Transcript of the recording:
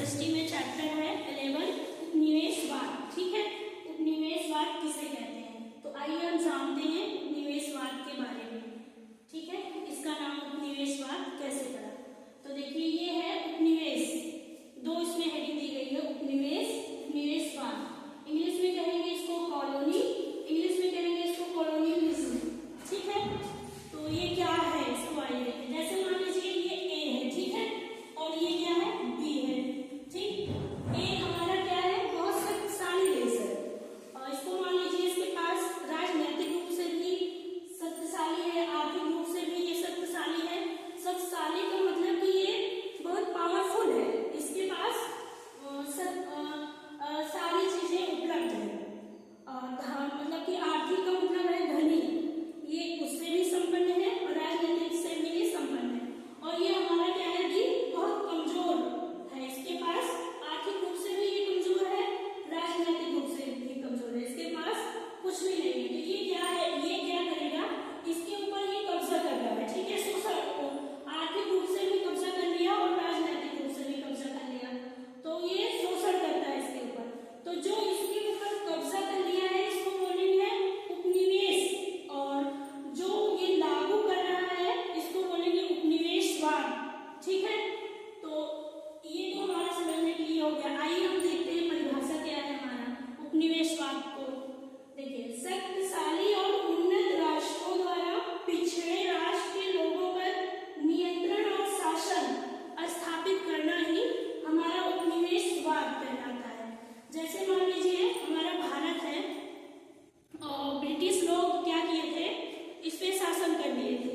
SST में chapter है 11 उपनिवेशवाद। ठीक है, उपनिवेशवाद किसे कहते हैं, तो आइए हम जानते हैं उपनिवेशवाद के बारे में। ठीक है, इसका नाम उपनिवेशवाद कैसे पड़ा, तो देखिए ये है उपनिवेश, दो इसमें हेडिंग दी गई है, उपनिवेश, उपनिवेशवाद। इंग्लिश में कहेंगे इसको कॉलोनी, इंग्लिश में कहेंगे इसको कॉलोनियलिज्म। ठीक है, तो ये क्या है इसको आइए देखें। जैसे मान लीजिए ये ए है, ठीक है, और ये क्या है बी है। ठीक, ए हमारा क्या है, बहुत शक्तिशाली देश है, और इसको मान लीजिए इसके पास राजनीतिक रूप से भी शक्तिशाली है, आर्थिक रूप से भी ये शक्तिशाली है। शक्तिशाली का मतलब कि ये बहुत पावरफुल है, इसके पास सारी चीजें उपलब्ध है, मतलब कि आर्थिक का मतलब है धनी, ये उससे भी संपन्न है और राजनीतिक से भी ये संपन्न है। और ये हमारा क्या है कि बहुत कमजोर है, इसके पास आर्थिक रूप से भी ये कमजोर है, राजनीतिक रूप से भी कमजोर है, इसके पास कुछ भी नहीं है। तो ये क्या है, ये क्या करेगा, इसके ऊपर ये कब्जा कर रहा है। ठीक है, शोषण, आर्थिक रूप से भी कब्जा कर लिया और राजनीतिक रूप से भी कब्जा कर लिया, तो ये शोषण करता है इसके ऊपर। तो जो इसके ऊपर कब्जा कर लिया है इसको बोलेंगे उपनिवेश, और जो ये लागू कर रहा है इसको बोलेंगे उपनिवेशवाद। ठीक है, तो ये तो हमारा समझने के लिए हो गया। आइए हम देखते हैं परिभाषा क्या है हमारा उपनिवेशवाद को। देखिए, शक्तिशाली और उन्नत राष्ट्रों द्वारा पिछड़े राष्ट्र के लोगों पर नियंत्रण और शासन स्थापित करना ही हमारा उपनिवेशवाद कहलाता है। जैसे मान लीजिए हमारा भारत है और ब्रिटिश लोग क्या किए थे, इस पे शासन कर दिए थे।